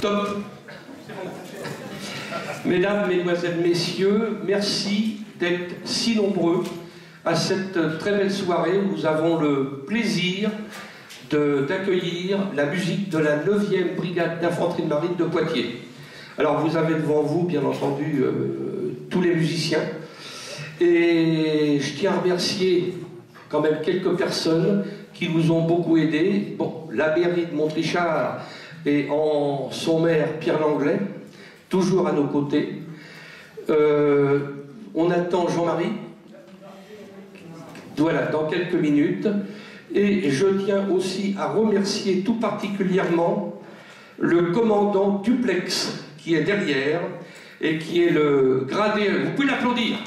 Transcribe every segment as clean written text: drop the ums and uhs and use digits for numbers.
Top. Mesdames, Mesdemoiselles, Messieurs, merci d'être si nombreux à cette très belle soirée où nous avons le plaisir d'accueillir la musique de la 9e brigade d'infanterie de marine de Poitiers. Alors vous avez devant vous, bien entendu, tous les musiciens. Et je tiens à remercier quand même quelques personnes qui nous ont beaucoup aidés. Bon, la mairie de Montrichard et en son maire Pierre Langlais, toujours à nos côtés. On attend Jean-Marie, voilà, dans quelques minutes. Et je tiens aussi à remercier tout particulièrement le commandant Duplex qui est derrière et qui est le gradé. Vous pouvez l'applaudir.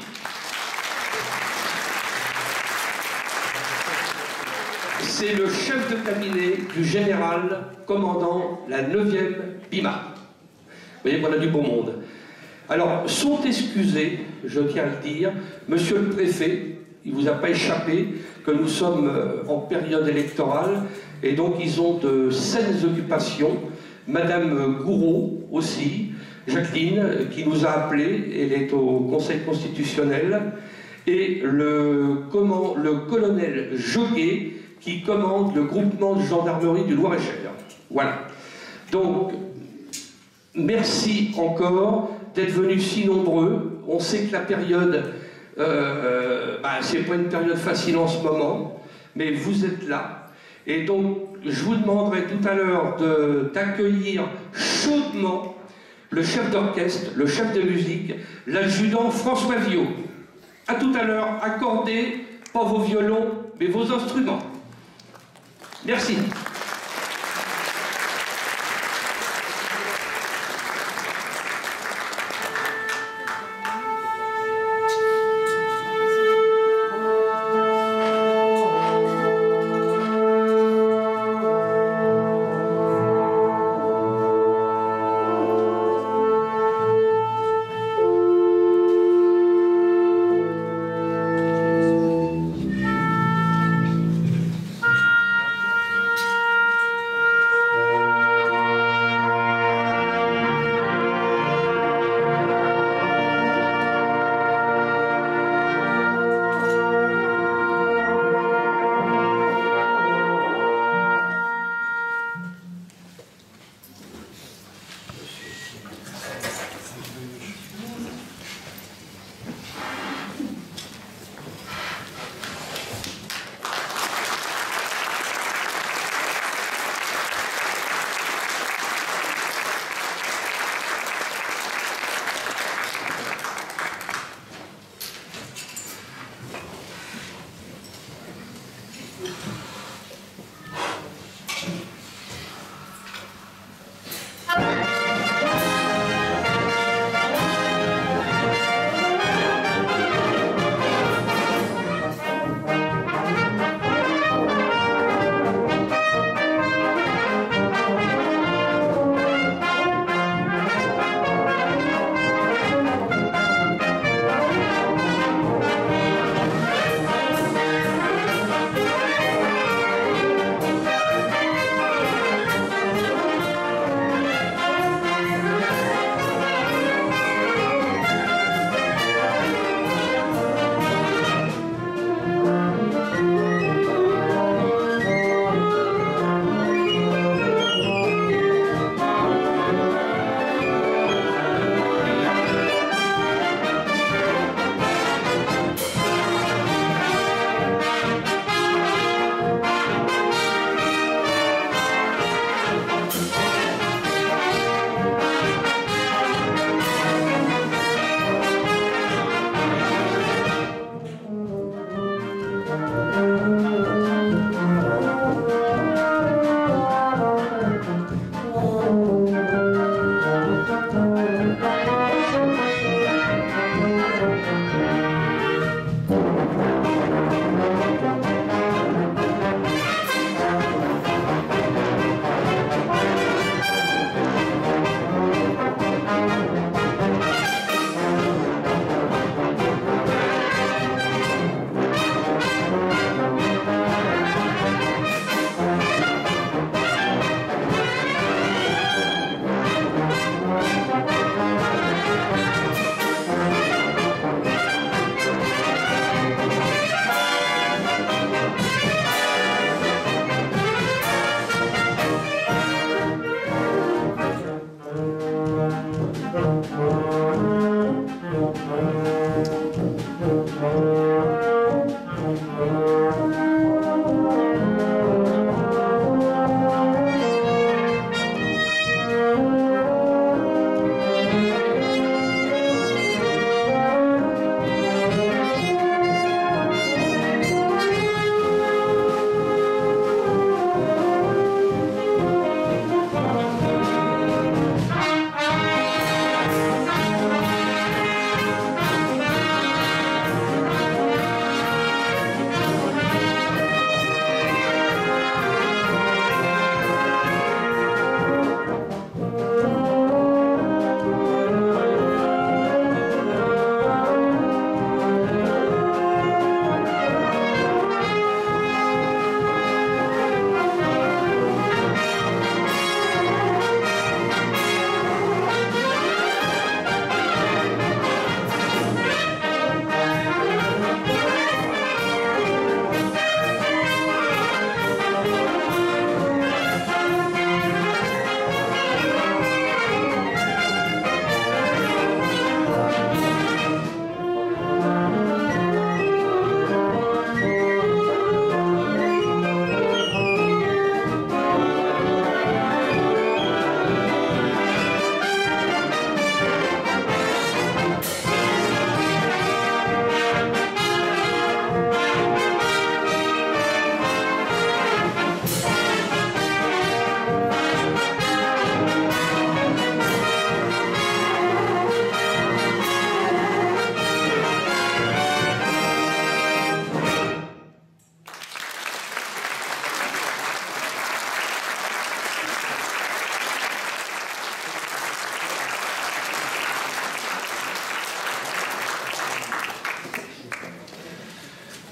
C'est le chef de cabinet du général commandant la 9e BIMA. Vous voyez qu'on a du beau monde. Alors, sont excusés, je tiens à le dire, monsieur le préfet, il ne vous a pas échappé que nous sommes en période électorale et donc ils ont de saines occupations. Madame Gouraud aussi, Jacqueline, qui nous a appelés, elle est au Conseil constitutionnel, et le colonel Joguet, qui commande le groupement de gendarmerie du Loir-et-Cher. Voilà. Donc, merci encore d'être venus si nombreux. On sait que la période, c'est pas une période facile en ce moment, mais vous êtes là. Et donc, je vous demanderai tout à l'heure d'accueillir chaudement le chef d'orchestre, le chef de musique, l'adjudant François Viau. À tout à l'heure, accordez pas vos violons, mais vos instruments. Merci.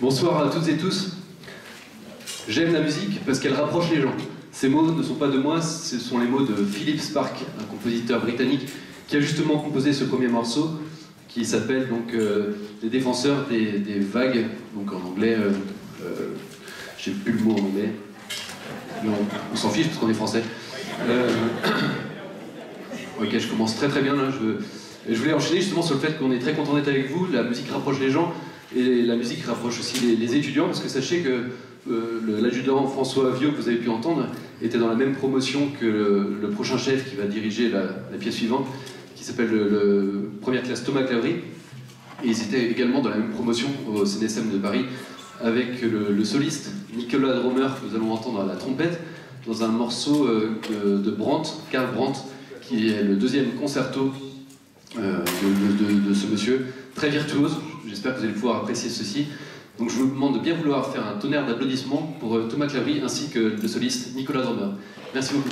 Bonsoir à toutes et tous. J'aime la musique parce qu'elle rapproche les gens. Ces mots ne sont pas de moi, ce sont les mots de Philip Spark, un compositeur britannique qui a justement composé ce premier morceau qui s'appelle donc Les défenseurs des vagues, donc en anglais, j'ai plus le mot en anglais, mais on s'en fiche parce qu'on est français. Ok, je commence très très bien là. Je voulais enchaîner justement sur le fait qu'on est très content d'être avec vous. La musique rapproche les gens et la musique rapproche aussi les étudiants, parce que sachez que l'adjudant François Viau, que vous avez pu entendre, était dans la même promotion que le prochain chef qui va diriger la pièce suivante, qui s'appelle le première classe Thomas Claverie. Et ils étaient également dans la même promotion au CNSM de Paris avec le soliste Nicolas Dromer, que nous allons entendre à la trompette, dans un morceau de Brandt, Karl Brandt, qui est le deuxième concerto de ce monsieur, très virtuose. J'espère que vous allez pouvoir apprécier ceci. Donc je vous demande de bien vouloir faire un tonnerre d'applaudissements pour Thomas Claverie ainsi que le soliste Nicolas Dromer. Merci beaucoup.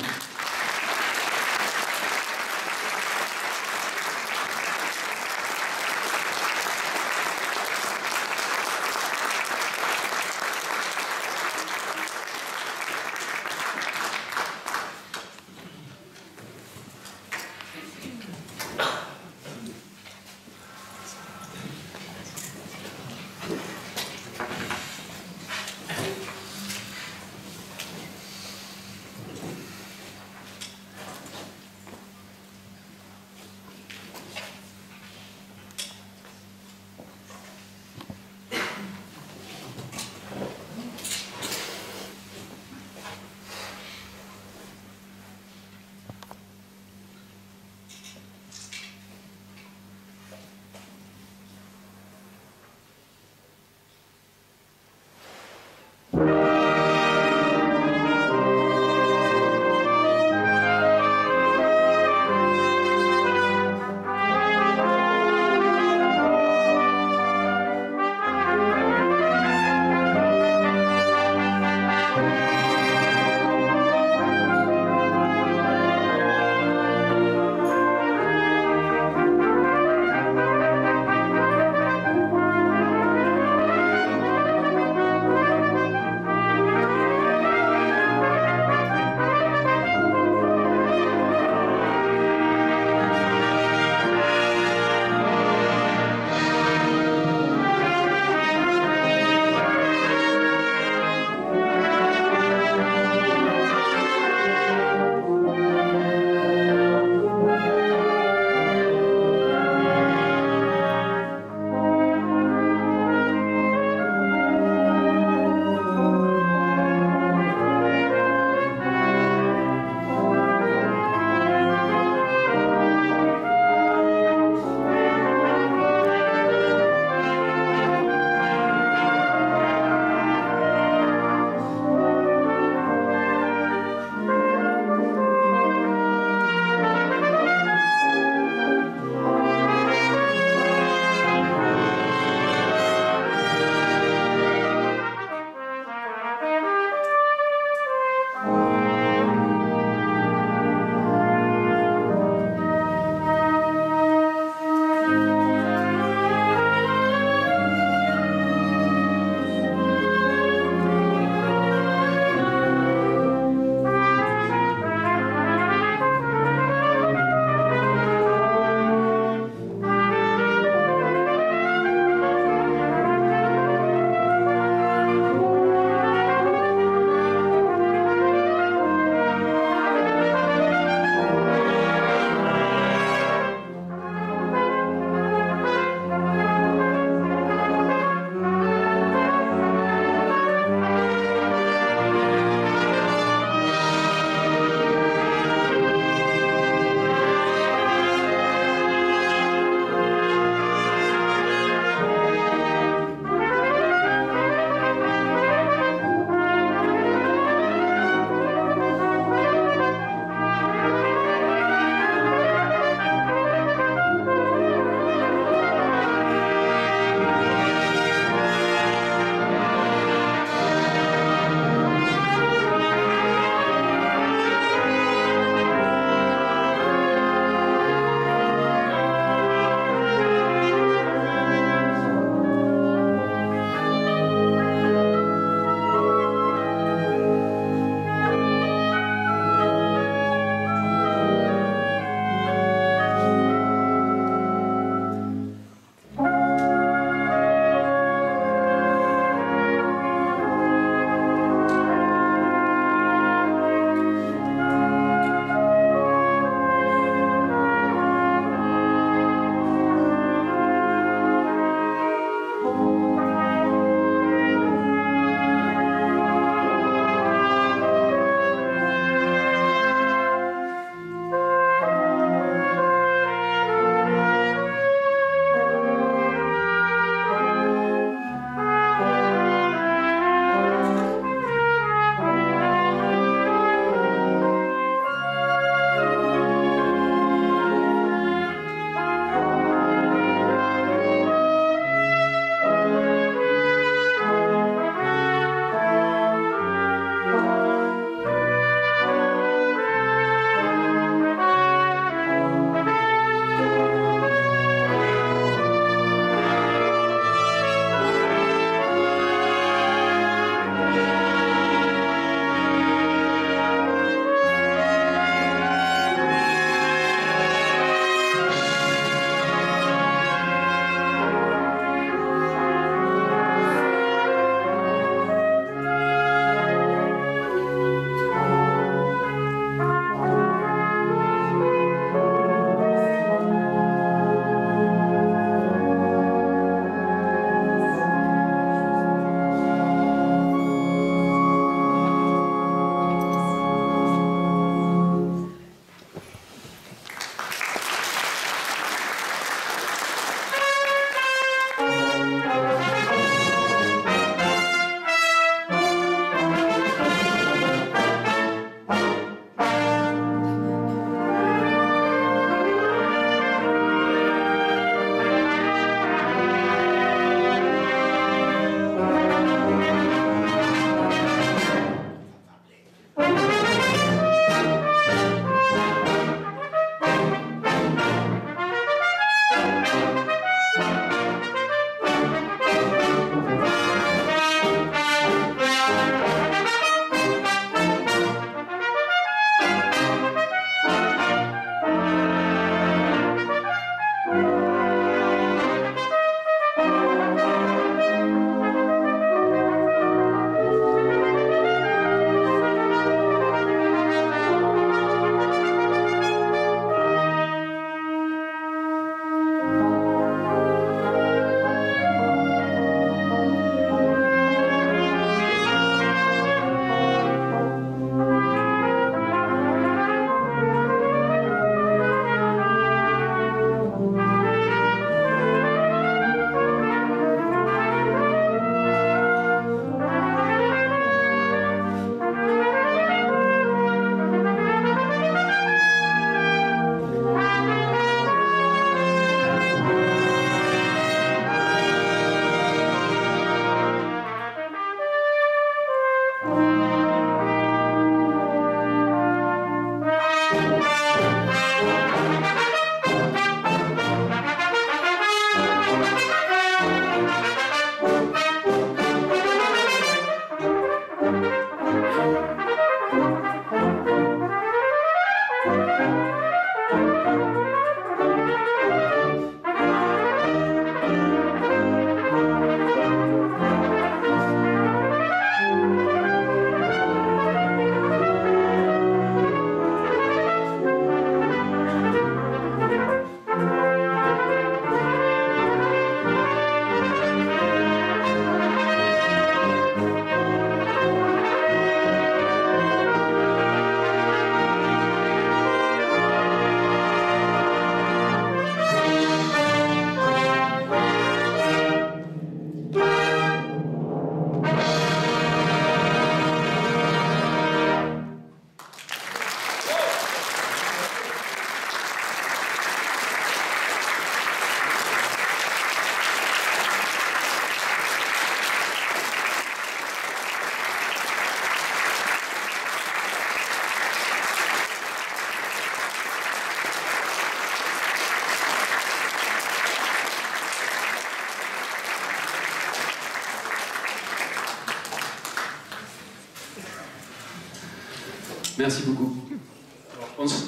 Merci beaucoup.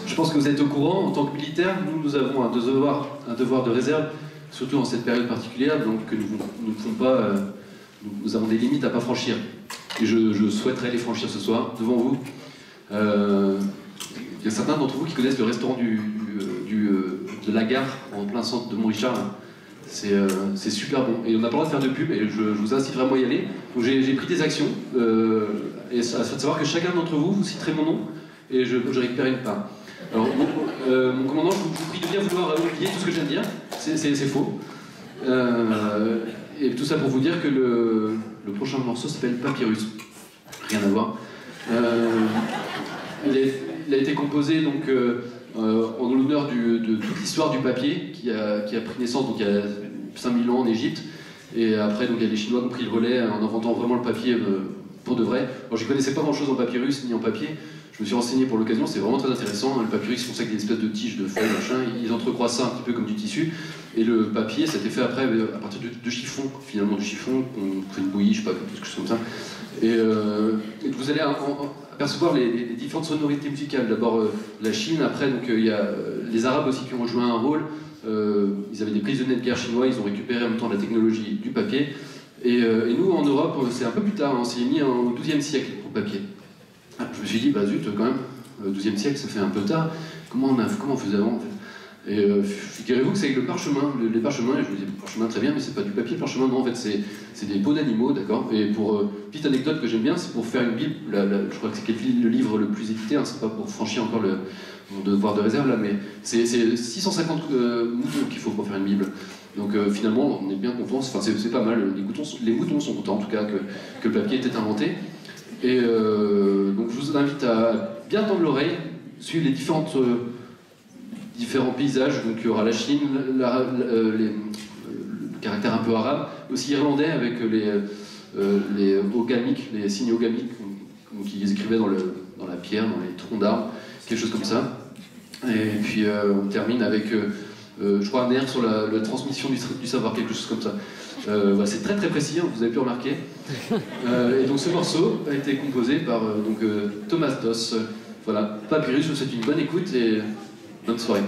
Je pense que vous êtes au courant, en tant que militaire, nous avons un devoir de réserve, surtout en cette période particulière, donc que nous ne pouvons pas, nous avons des limites à ne pas franchir. Et je souhaiterais les franchir ce soir, devant vous. Il y a certains d'entre vous qui connaissent le restaurant de la gare, en plein centre de Montrichard. C'est super bon. Et on n'a pas le droit de faire de pub, et je vous incite vraiment à y aller. Donc j'ai pris des actions, et ça de savoir que chacun d'entre vous, vous citerez mon nom, et je récupère une part. Alors, mon commandant, je vous prie de bien vouloir oublier tout ce que je viens de dire, c'est faux. Et tout ça pour vous dire que le prochain morceau s'appelle Papyrus. Rien à voir. Il a été composé donc, en l'honneur de toute l'histoire du papier qui a pris naissance donc, il y a 5000 ans en Égypte. Et après, donc, il y a les Chinois qui ont pris le relais en inventant vraiment le papier pour de vrai. Alors, je ne connaissais pas grand-chose en papyrus ni en papier. Je me suis renseigné pour l'occasion, c'est vraiment très intéressant. Le papyrus, c'est pour ça qu'il y a des espèces de tiges, de feuilles, machin. Ils entrecroisent ça un petit peu comme du tissu. Et le papier, ça a été fait après à partir de chiffon, finalement, du chiffon. On fait une bouillie, je sais pas, quelque chose comme ça. Et vous allez apercevoir les différentes sonorités musicales. D'abord la Chine, après donc, il y a les Arabes aussi qui ont joué un rôle. Ils avaient des prisonniers de guerre chinois, ils ont récupéré en même temps la technologie du papier. Et nous, en Europe, c'est un peu plus tard, on s'est mis au XIIe siècle pour le papier. Je me suis dit, bah zut, quand même, le XIIe siècle, ça fait un peu tard. Comment on faisait avant en fait? Et figurez-vous que c'est avec le parchemin. Les parchemins, je vous dis, le parchemin très bien, mais c'est pas du papier, le parchemin, non, en fait, c'est des peaux d'animaux, d'accord? Et pour petite anecdote que j'aime bien, c'est pour faire une Bible. Je crois que c'est le livre le plus édité, hein, c'est pas pour franchir encore mon devoir de réserve là, mais c'est 650 moutons qu'il faut pour faire une Bible. Donc finalement, on est bien content, enfin, c'est pas mal. Les moutons sont contents en tout cas que le papier était inventé. Et donc je vous invite à bien tendre l'oreille, suivre les différents paysages. Donc il y aura la Chine, le caractère un peu arabe, aussi irlandais avec les ogamiques, les signes ogamiques qu'ils écrivaient dans la pierre, dans les troncs d'arbres, quelque chose comme ça. Et puis on termine avec, je crois, un air sur la transmission du savoir, quelque chose comme ça. Voilà, c'est très très précis, hein, vous avez pu remarquer. Et donc ce morceau a été composé par Thomas Doss. Voilà, Papyrus, je vous souhaite une bonne écoute et bonne soirée.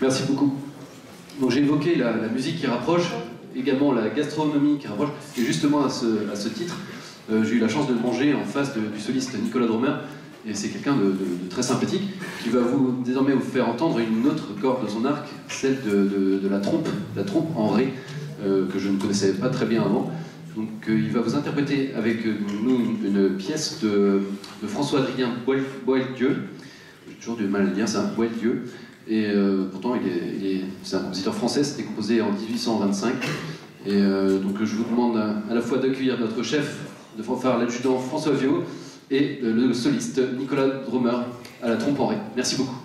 Merci beaucoup. Donc j'ai évoqué la musique qui rapproche, également la gastronomie qui rapproche, et justement à ce titre, j'ai eu la chance de manger en face du soliste Nicolas Drumer, et c'est quelqu'un de très sympathique, qui va désormais vous faire entendre une autre corde de son arc, celle de la trompe en ré, que je ne connaissais pas très bien avant. Donc il va vous interpréter avec nous une pièce de François-Adrien Boieldieu. J'ai toujours du mal à le dire, c'est un Boieldieu. Et pourtant, c'est un compositeur français, c'était composé en 1825. Et donc je vous demande à la fois d'accueillir notre chef de fanfare, l'adjudant François Viau, et le soliste Nicolas Drumer à la trompe en ré. Merci beaucoup.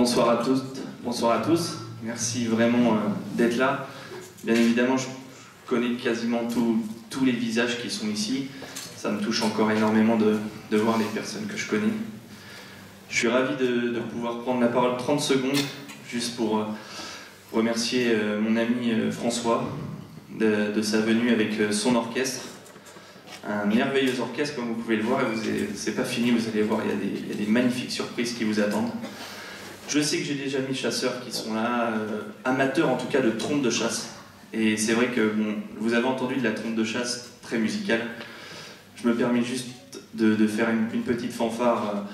Bonsoir à toutes, bonsoir à tous. Merci vraiment d'être là. Bien évidemment, je connais quasiment tous les visages qui sont ici. Ça me touche encore énormément de voir les personnes que je connais. Je suis ravi de pouvoir prendre la parole 30 secondes, juste pour remercier mon ami François de sa venue avec son orchestre. Un merveilleux orchestre, comme vous pouvez le voir, et c'est pas fini, vous allez voir, il y a des magnifiques surprises qui vous attendent. Je sais que j'ai déjà mis chasseurs qui sont là, amateurs en tout cas de trompe de chasse. Et c'est vrai que bon, vous avez entendu de la trompe de chasse très musicale. Je me permets juste de faire une petite fanfare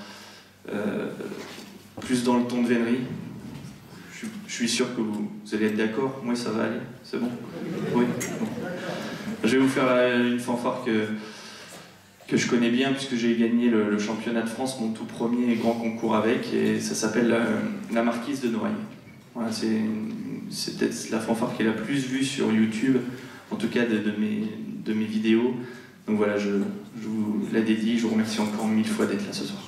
plus dans le ton de vénerie. Je suis sûr que vous allez être d'accord. Moi, ça va aller. C'est bon? Oui. Bon. Je vais vous faire une fanfare que je connais bien puisque j'ai gagné le championnat de France, mon tout premier grand concours avec, et ça s'appelle la Marquise de Noailles. Voilà, c'est peut-être la fanfare qui est la plus vue sur YouTube, en tout cas de mes vidéos. Donc voilà, je vous la dédie, je vous remercie encore 1000 fois d'être là ce soir.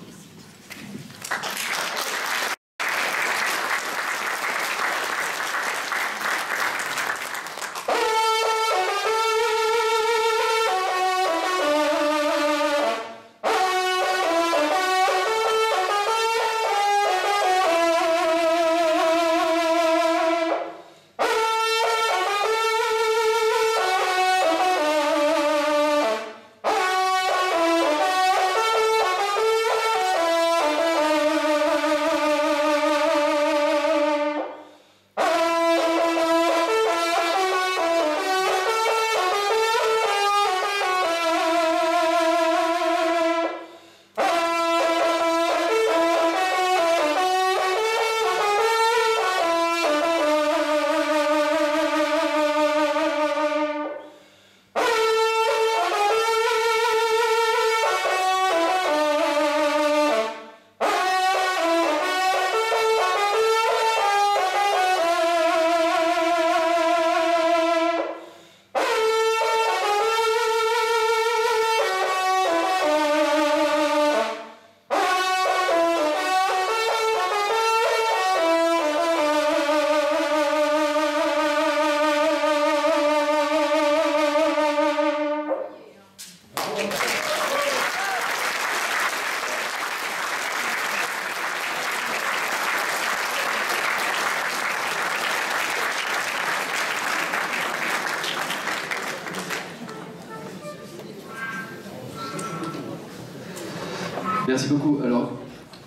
Merci beaucoup. Alors,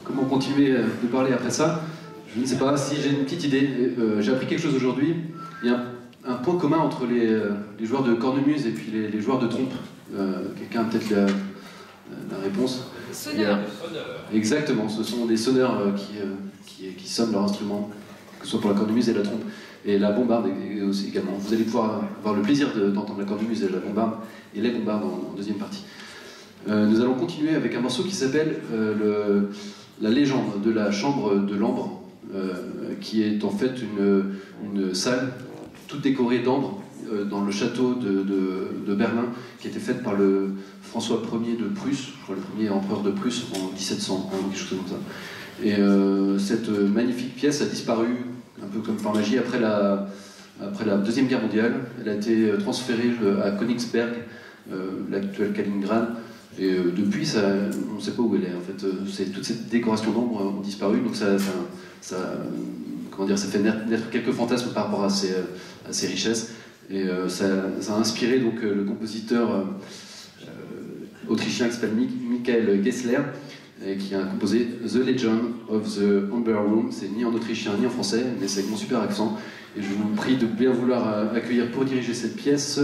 comment continuer de parler après ça? Je ne sais pas. Si j'ai une petite idée, j'ai appris quelque chose aujourd'hui. Il y a un point commun entre les joueurs de cornemuse et puis les joueurs de trompe. Quelqu'un a peut-être la réponse. Sonneurs. Exactement, ce sont des sonneurs qui sonnent leur instrument, que ce soit pour la cornemuse et la trompe. Et la bombarde aussi également. Vous allez pouvoir avoir le plaisir d'entendre la cornemuse et la bombarde, et les bombardes en deuxième partie. Nous allons continuer avec un morceau qui s'appelle La légende de la chambre de l'ambre, qui est en fait une salle toute décorée d'ambre dans le château de Berlin, qui a été faite par le François Ier de Prusse, je crois le premier empereur de Prusse en 1700, quelque chose comme ça. Et cette magnifique pièce a disparu un peu comme par magie après la Deuxième Guerre mondiale. Elle a été transférée à Königsberg, l'actuel Kaliningrad. Et depuis, on ne sait pas où elle est. En fait, toutes ces décorations d'ombre ont disparu, donc ça fait naître quelques fantasmes par rapport à ces richesses. Et ça a inspiré donc le compositeur autrichien qui s'appelle Michael Gessler, et qui a composé The Legend of the Amber Room. C'est ni en autrichien ni en français, mais c'est avec mon super accent. Et je vous prie de bien vouloir accueillir pour diriger cette pièce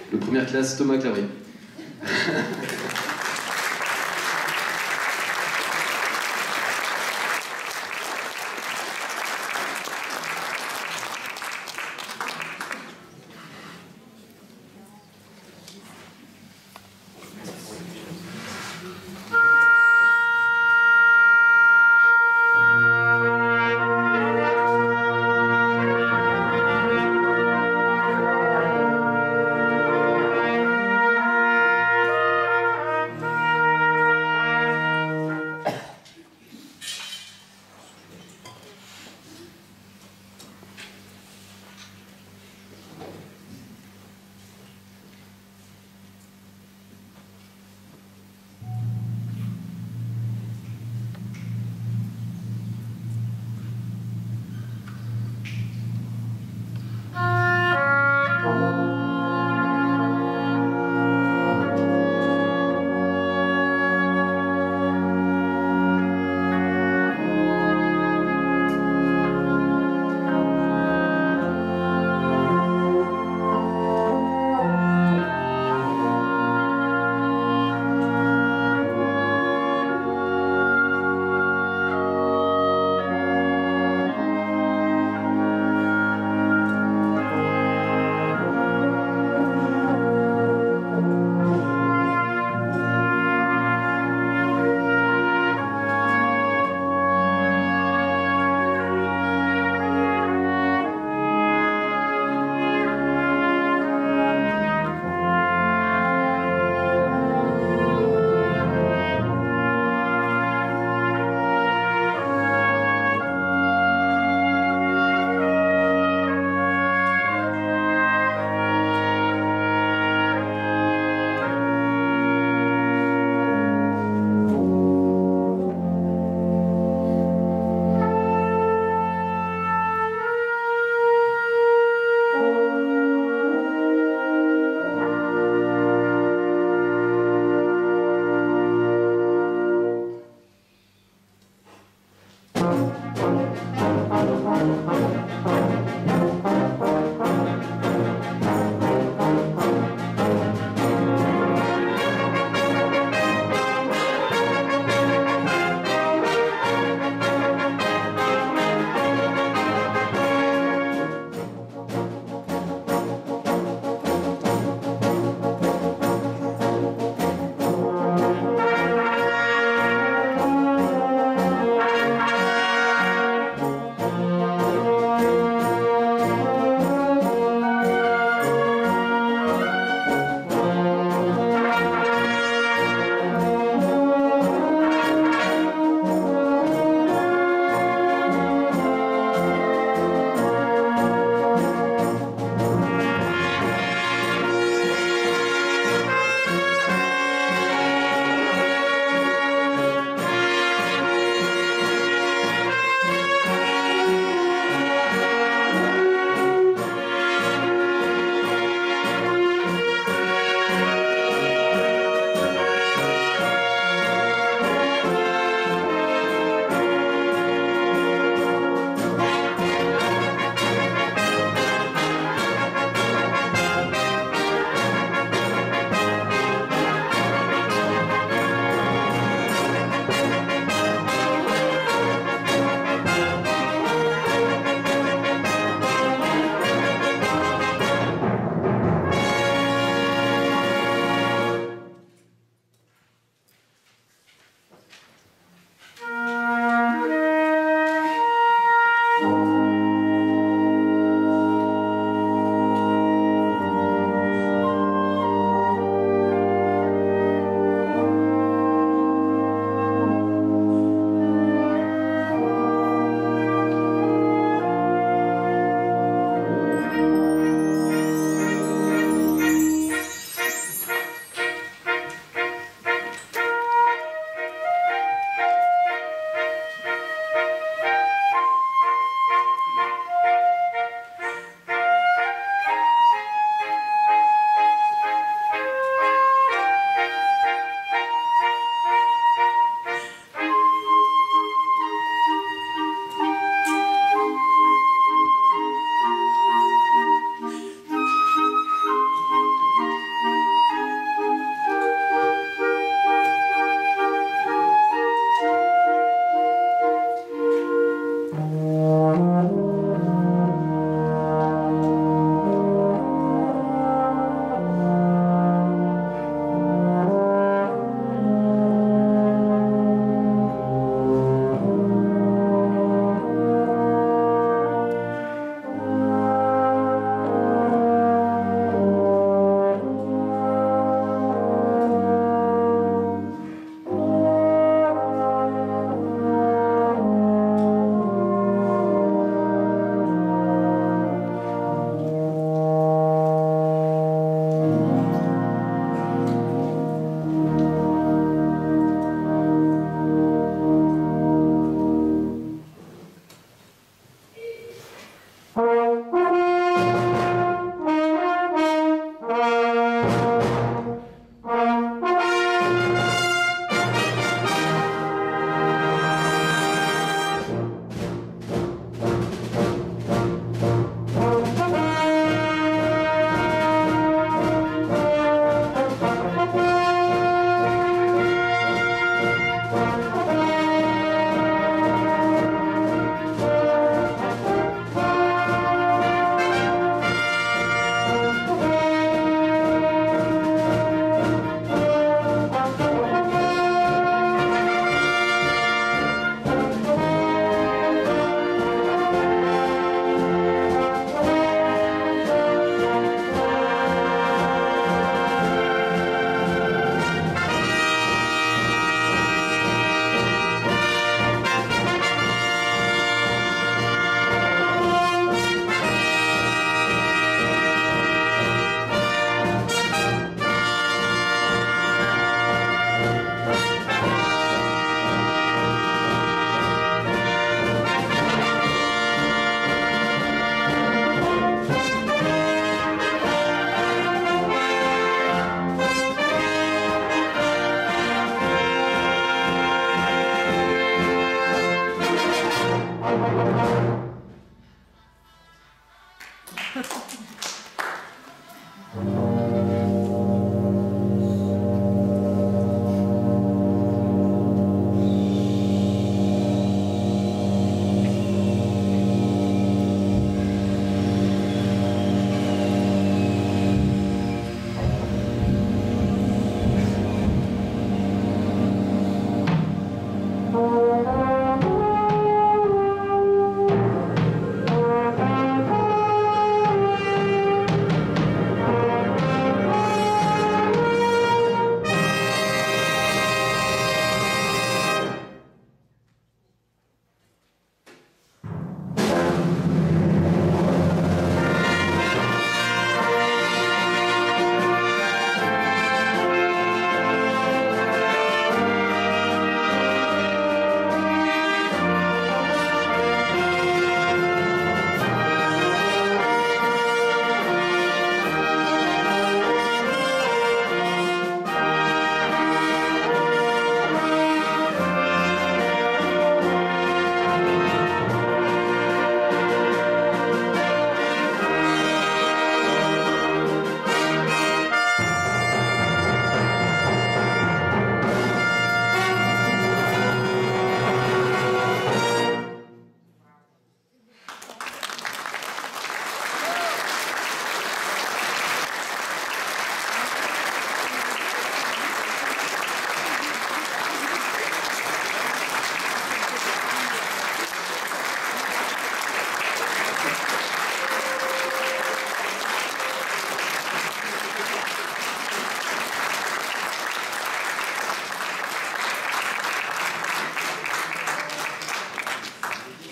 le première classe Thomas Clary. Thank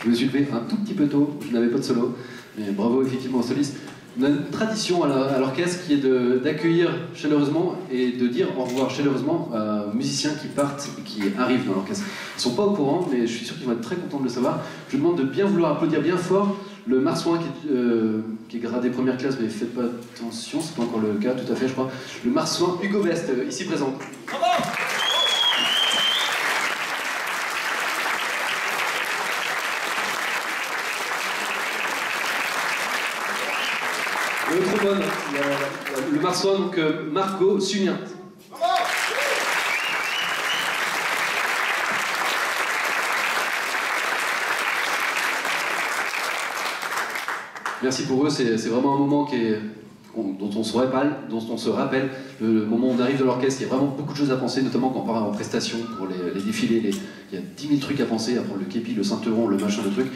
Je me suis levé un tout petit peu tôt, je n'avais pas de solo, mais bravo effectivement aux solistes. On a une tradition à l'orchestre qui est d'accueillir chaleureusement et de dire au revoir chaleureusement aux musiciens qui partent et qui arrivent dans l'orchestre. Ils ne sont pas au courant, mais je suis sûr qu'ils vont être très contents de le savoir. Je vous demande de bien vouloir applaudir bien fort le marsouin qui est gradé première classe, mais faites pas attention, c'est pas encore le cas tout à fait je crois. Le marsouin Hugo Best, ici présent. Bravo! Le trombone, le marsouin, donc Marco Sunien. Merci pour eux, c'est vraiment un moment dont on se rappelle, le moment où on arrive dans l'orchestre, il y a vraiment beaucoup de choses à penser, notamment quand on part en prestation pour les défilés, il y a 10 000 trucs à penser, à prendre le képi, le ceinturon, le machin, le truc.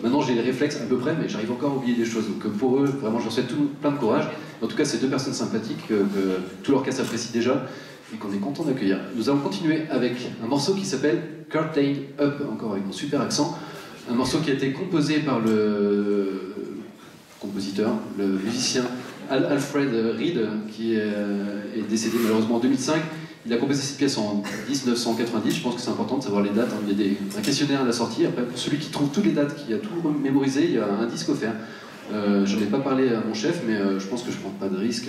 Maintenant j'ai les réflexes à peu près, mais j'arrive encore à oublier des choses. Donc pour eux, vraiment, je leur souhaite plein de courage. En tout cas, c'est deux personnes sympathiques que tout l'orchestre apprécie déjà et qu'on est content d'accueillir. Nous allons continuer avec un morceau qui s'appelle Curtain Up, encore avec mon super accent. Un morceau qui a été composé par le compositeur, le musicien Alfred Reed, qui est décédé malheureusement en 2005. Il a composé cette pièce en 1990, je pense que c'est important de savoir les dates. Il y a un questionnaire à la sortie. Après, pour celui qui trouve toutes les dates, qui a tout mémorisé, il y a un disque offert. J'en ai pas parlé à mon chef, mais je pense que je prends pas de risque.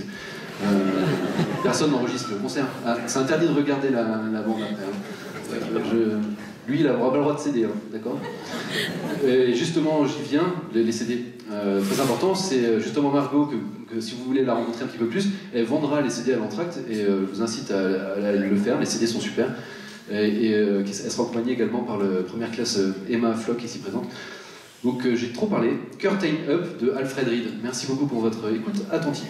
Personne n'enregistre le concert. Ah, c'est interdit de regarder la bande après. Lui, il n'a pas le droit de CD, hein, d'accord? Et justement, j'y viens, les CD. Très important, c'est justement Margot, que si vous voulez la rencontrer un petit peu plus, elle vendra les CD à l'entracte, et je vous incite à le faire, les CD sont super. Elle sera accompagnée également par la première classe Emma Flock, ici présente. Donc j'ai trop parlé. Curtain Up de Alfred Reed. Merci beaucoup pour votre écoute attentive.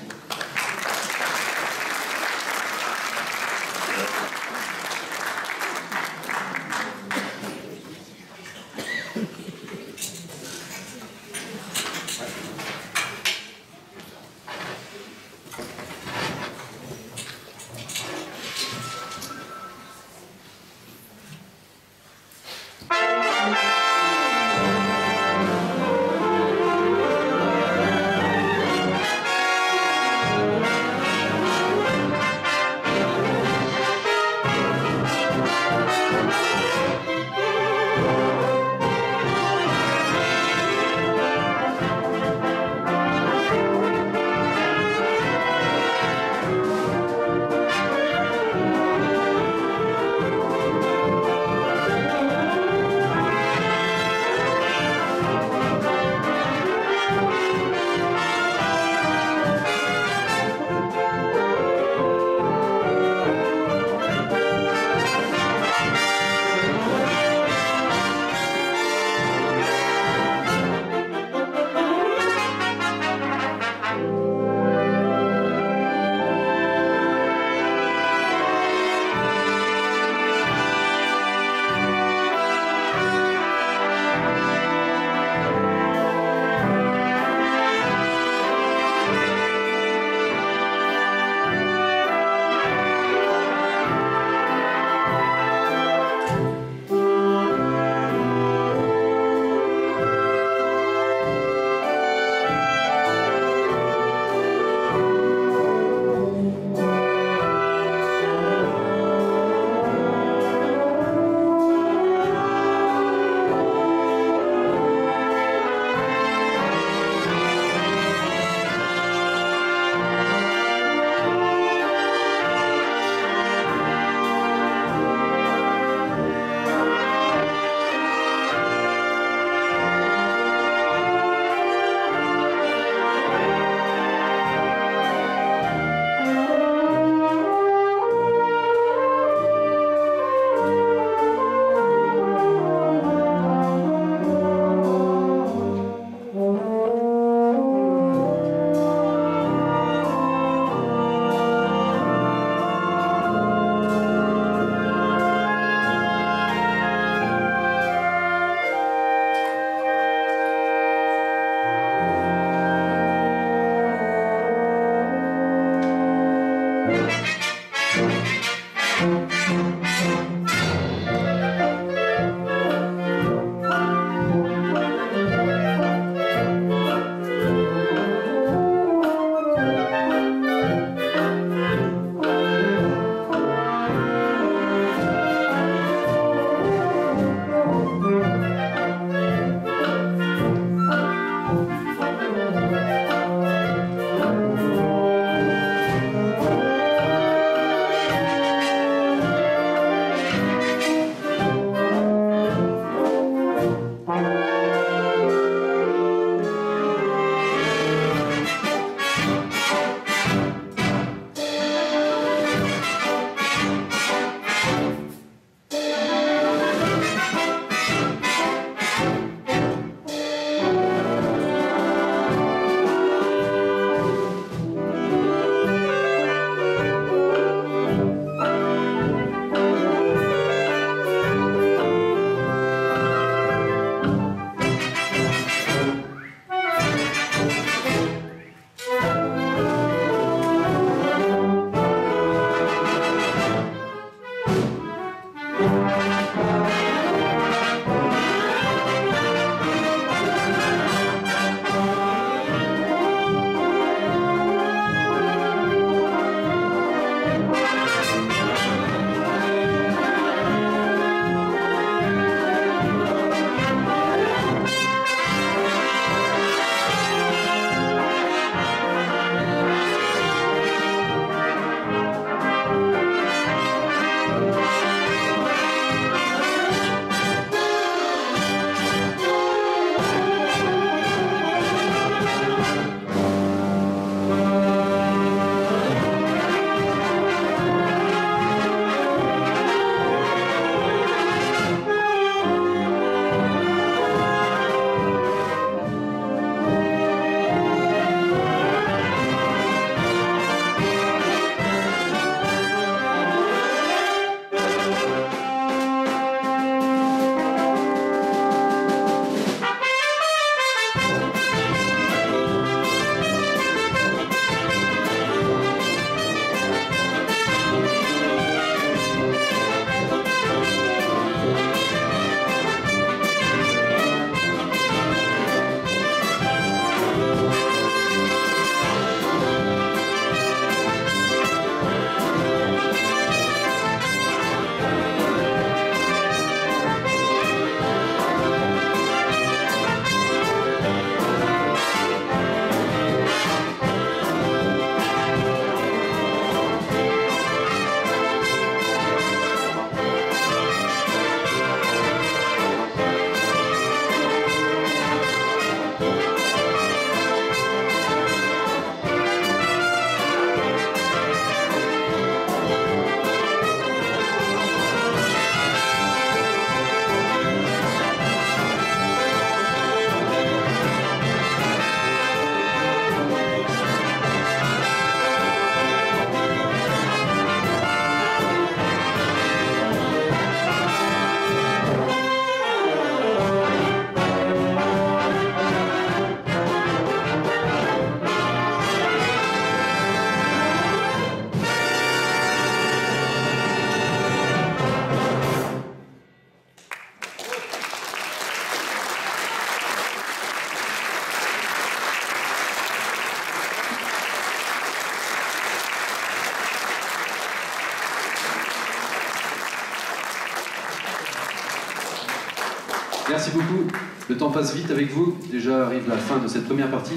Merci beaucoup. Le temps passe vite avec vous. Déjà arrive la fin de cette première partie.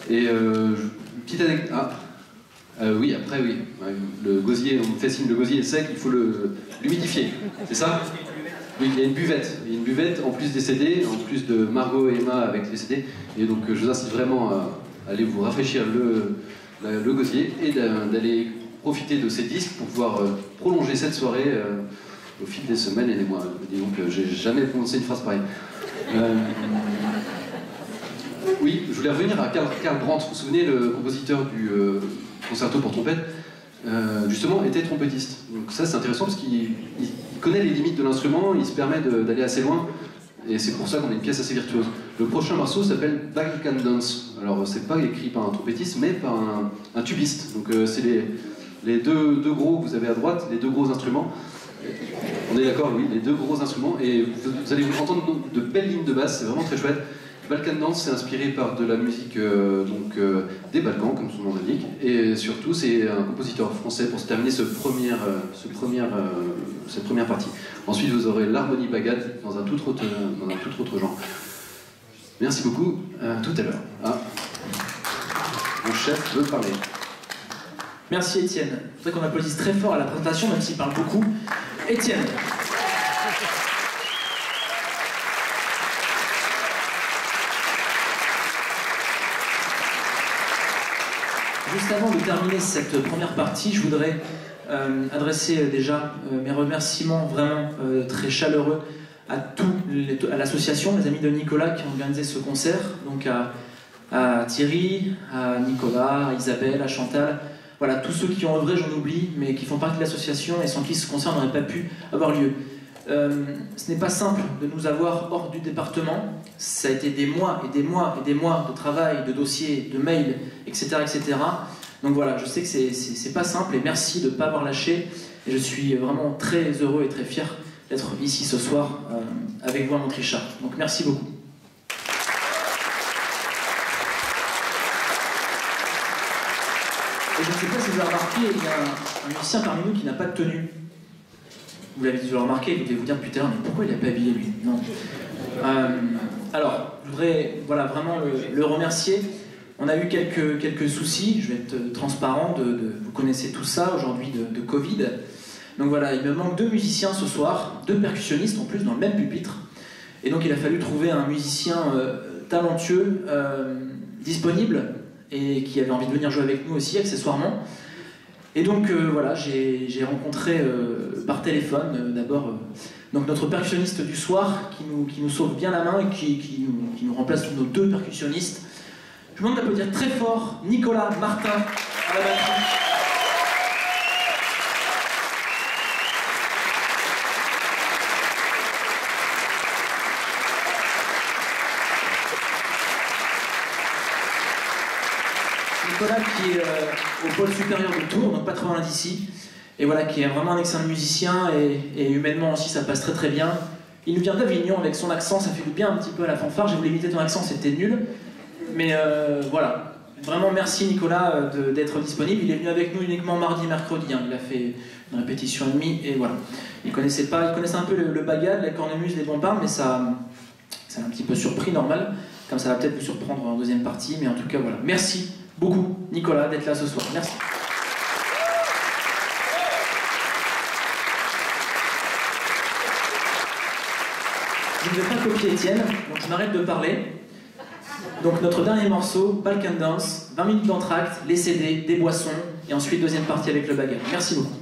Et petite anecdote. Oui, après, oui. Le gosier, on me fait signe, le gosier est sec, il faut l'humidifier. C'est ça? Oui, il y a une buvette. Il y a une buvette en plus des CD, en plus de Margot et Emma avec les CD. Et donc, je vous incite vraiment à aller vous rafraîchir le gosier et d'aller profiter de ces disques pour pouvoir prolonger cette soirée au fil des semaines et des mois. Disons que j'ai jamais prononcé une phrase pareille. Oui, je voulais revenir à Karl Brandt. Vous vous souvenez, le compositeur du concerto pour trompette, justement, était trompettiste. Donc ça, c'est intéressant parce qu'il connaît les limites de l'instrument, il se permet d'aller assez loin, et c'est pour ça qu'on a une pièce assez virtuose. Le prochain morceau s'appelle Balkan Dance. Alors, c'est pas écrit par un trompettiste, mais par un tubiste. Donc, c'est les deux gros que vous avez à droite, les deux gros instruments. On est d'accord, oui, les deux gros instruments, et vous allez vous entendre de belles lignes de basse, c'est vraiment très chouette. Balkan Dance, c'est inspiré par de la musique des Balkans, comme son nom l'indique, et surtout c'est un compositeur français pour se terminer cette première partie. Ensuite vous aurez l'harmonie bagad dans un tout autre genre. Merci beaucoup, tout à l'heure. Ah. Mon chef veut parler. Merci Étienne. Il faudrait qu'on applaudisse très fort à la présentation, même s'il parle beaucoup. Étienne. Juste avant de terminer cette première partie, je voudrais adresser déjà mes remerciements vraiment très chaleureux à l'association, les amis de Nicolas qui ont organisé ce concert, donc à Thierry, à Nicolas, à Isabelle, à Chantal, voilà, tous ceux qui ont œuvré, j'en oublie, mais qui font partie de l'association et sans qui ce concert n'aurait pas pu avoir lieu. Ce n'est pas simple de nous avoir hors du département, ça a été des mois et des mois et des mois de travail, de dossiers, de mails, etc. etc. Donc voilà, je sais que c'est pas simple et merci de ne pas avoir lâché. Et je suis vraiment très heureux et très fier d'être ici ce soir avec vous à Montrichard. Donc merci beaucoup. Et je ne sais pas si vous avez remarqué, il y a un musicien parmi nous qui n'a pas de tenue. Vous l'avez dû le remarquer, vous devez vous dire depuis tout à l'heure, mais pourquoi il n'a pas habillé lui? Non. Alors, je voudrais vraiment le remercier. On a eu quelques soucis, je vais être transparent, vous connaissez tout ça aujourd'hui de Covid. Donc voilà, il me manque 2 musiciens ce soir, 2 percussionnistes en plus dans le même pupitre. Et donc il a fallu trouver un musicien talentueux, disponible, et qui avait envie de venir jouer avec nous aussi accessoirement. Et donc voilà, j'ai rencontré par téléphone d'abord notre percussionniste du soir qui nous sauve bien la main et qui nous remplace nos 2 percussionnistes. Je vous demande d'applaudir très fort Nicolas Martin à la batterie. Nicolas qui est au pôle supérieur de Tours, donc pas trop loin d'ici, et voilà, qui est vraiment un excellent musicien, et humainement aussi ça passe très très bien. Il nous vient d'Avignon avec son accent, ça fait du bien un petit peu à la fanfare, j'ai voulu imiter ton accent, c'était nul, mais voilà. Vraiment merci Nicolas d'être disponible, il est venu avec nous uniquement mardi et mercredi, hein. Il a fait une répétition et demie, et voilà. Il connaissait un peu le bagad, la cornemuse, les bombards, mais ça l'a un petit peu surpris, normal, comme ça va peut-être vous surprendre en deuxième partie, mais en tout cas voilà. Merci beaucoup, Nicolas, d'être là ce soir. Merci. Je ne vais pas copier Étienne, donc je m'arrête de parler. Donc notre dernier morceau, Balkan Dance, 20 minutes d'entracte, les CD, des boissons, et ensuite deuxième partie avec le bagage. Merci beaucoup.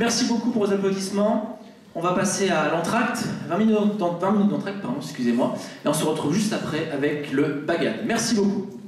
Merci beaucoup pour vos applaudissements. On va passer à l'entracte, 20 minutes d'entracte, pardon, excusez-moi. Et on se retrouve juste après avec le bagad. Merci beaucoup.